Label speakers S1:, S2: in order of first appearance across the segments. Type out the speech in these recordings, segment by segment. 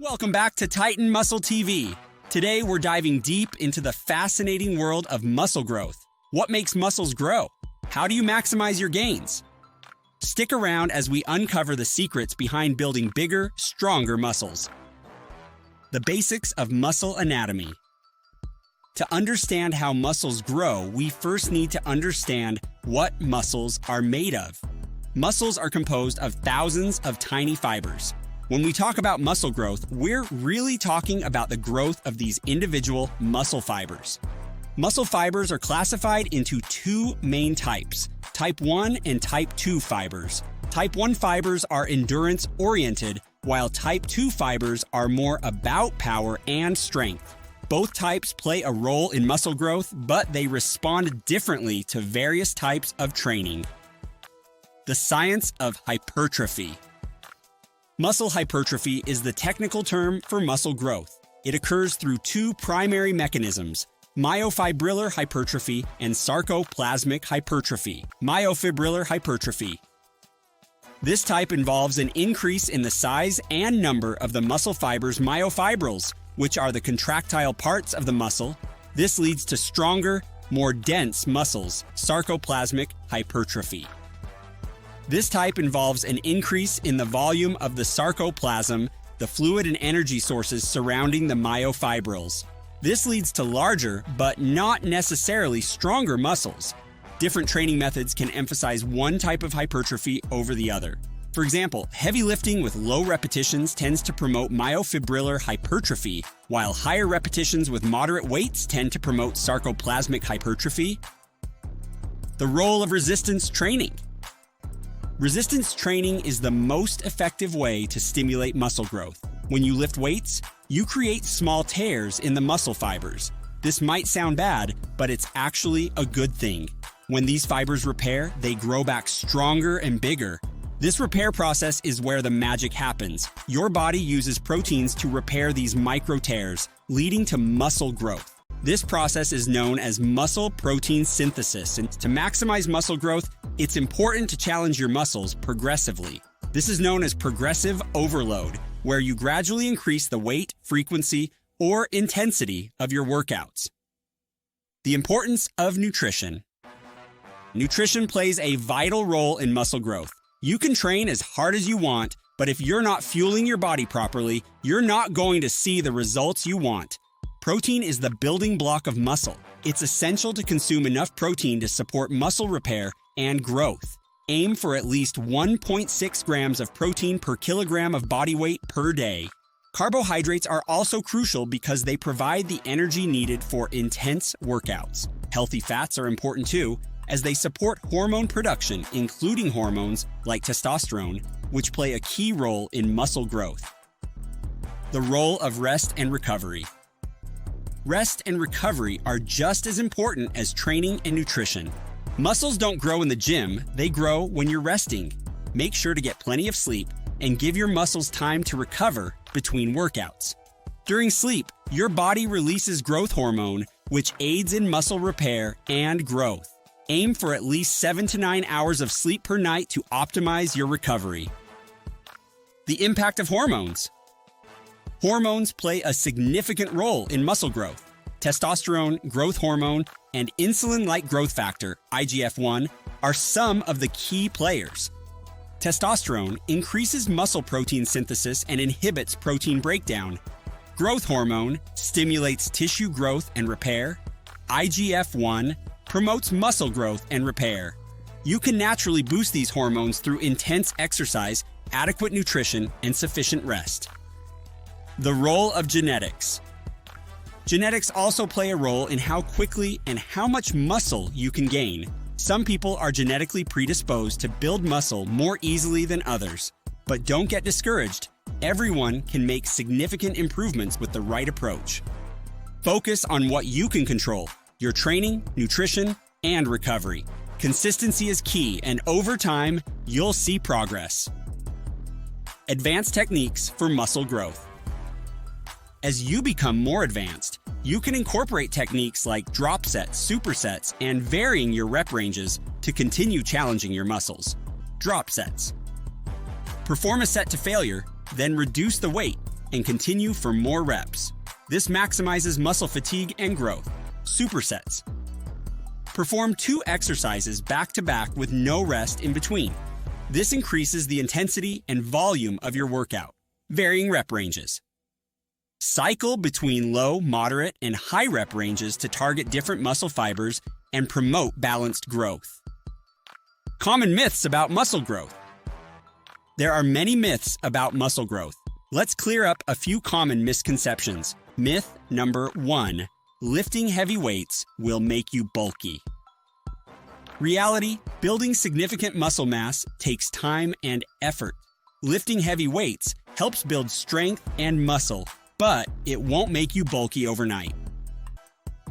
S1: Welcome back to Titan Muscle TV. Today we're diving deep into the fascinating world of muscle growth. What makes muscles grow? How do you maximize your gains? Stick around as we uncover the secrets behind building bigger, stronger muscles. The basics of muscle anatomy. To understand how muscles grow, we first need to understand what muscles are made of. Muscles are composed of thousands of tiny fibers. When we talk about muscle growth, we're really talking about the growth of these individual muscle fibers. Muscle fibers are classified into two main types, type 1 and type 2 fibers. Type 1 fibers are endurance-oriented, while type 2 fibers are more about power and strength. Both types play a role in muscle growth, but they respond differently to various types of training. The science of hypertrophy. Muscle hypertrophy is the technical term for muscle growth. It occurs through two primary mechanisms, myofibrillar hypertrophy and sarcoplasmic hypertrophy. Myofibrillar hypertrophy. This type involves an increase in the size and number of the muscle fibers' myofibrils, which are the contractile parts of the muscle. This leads to stronger, more dense muscles, sarcoplasmic hypertrophy. This type involves an increase in the volume of the sarcoplasm, the fluid and energy sources surrounding the myofibrils. This leads to larger, but not necessarily stronger muscles. Different training methods can emphasize one type of hypertrophy over the other. For example, heavy lifting with low repetitions tends to promote myofibrillar hypertrophy, while higher repetitions with moderate weights tend to promote sarcoplasmic hypertrophy. The role of resistance training. Resistance training is the most effective way to stimulate muscle growth. When you lift weights, you create small tears in the muscle fibers. This might sound bad, but it's actually a good thing. When these fibers repair, they grow back stronger and bigger. This repair process is where the magic happens. Your body uses proteins to repair these micro tears, leading to muscle growth. This process is known as muscle protein synthesis, and to maximize muscle growth, it's important to challenge your muscles progressively. This is known as progressive overload, where you gradually increase the weight, frequency, or intensity of your workouts. The importance of nutrition. Nutrition plays a vital role in muscle growth. You can train as hard as you want, but if you're not fueling your body properly, you're not going to see the results you want. Protein is the building block of muscle. It's essential to consume enough protein to support muscle repair and growth. Aim for at least 1.6 grams of protein per kilogram of body weight per day. Carbohydrates are also crucial because they provide the energy needed for intense workouts. Healthy fats are important too, as they support hormone production, including hormones like testosterone, which play a key role in muscle growth. The role of rest and recovery. Rest and recovery are just as important as training and nutrition. Muscles don't grow in the gym, they grow when you're resting. Make sure to get plenty of sleep and give your muscles time to recover between workouts. During sleep, your body releases growth hormone, which aids in muscle repair and growth. Aim for at least 7 to 9 hours of sleep per night to optimize your recovery. The impact of hormones. Hormones play a significant role in muscle growth. Testosterone, growth hormone, and insulin-like growth factor, IGF-1, are some of the key players. Testosterone increases muscle protein synthesis and inhibits protein breakdown. Growth hormone stimulates tissue growth and repair. IGF-1 promotes muscle growth and repair. You can naturally boost these hormones through intense exercise, adequate nutrition, and sufficient rest. The role of genetics. Genetics also play a role in how quickly and how much muscle you can gain. Some people are genetically predisposed to build muscle more easily than others. But don't get discouraged. Everyone can make significant improvements with the right approach. Focus on what you can control: your training, nutrition, and recovery. Consistency is key, and over time, you'll see progress. Advanced techniques for muscle growth. As you become more advanced, you can incorporate techniques like drop sets, supersets, and varying your rep ranges to continue challenging your muscles. Drop sets. Perform a set to failure, then reduce the weight. and continue for more reps. This maximizes muscle fatigue and growth. Supersets. Perform 2 exercises back-to-back with no rest in between. This increases the intensity and volume of your workout. Varying rep ranges. Cycle between low, moderate, and high rep ranges to target different muscle fibers and promote balanced growth. Common myths about muscle growth. There are many myths about muscle growth. Let's clear up a few common misconceptions. Myth number 1. Lifting heavy weights will make you bulky. Reality: building significant muscle mass takes time and effort. Lifting heavy weights helps build strength and muscle, but it won't make you bulky overnight.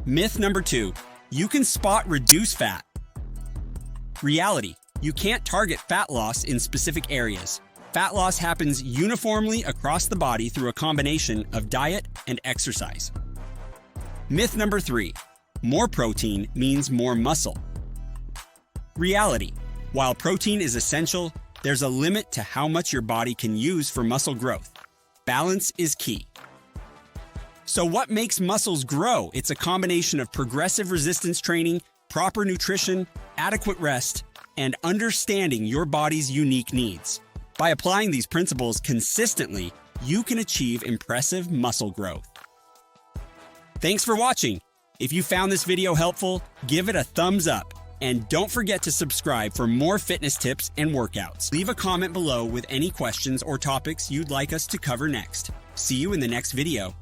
S1: Myth number 2. You can spot reduce fat. Reality: you can't target fat loss in specific areas. Fat loss happens uniformly across the body through a combination of diet and exercise. Myth number 3. More protein means more muscle. Reality: while protein is essential, there's a limit to how much your body can use for muscle growth. Balance is key. So what makes muscles grow? It's a combination of progressive resistance training, proper nutrition, adequate rest, and understanding your body's unique needs. By applying these principles consistently, you can achieve impressive muscle growth. Thanks for watching. If you found this video helpful, give it a thumbs up. And don't forget to subscribe for more fitness tips and workouts. Leave a comment below with any questions or topics you'd like us to cover next. See you in the next video.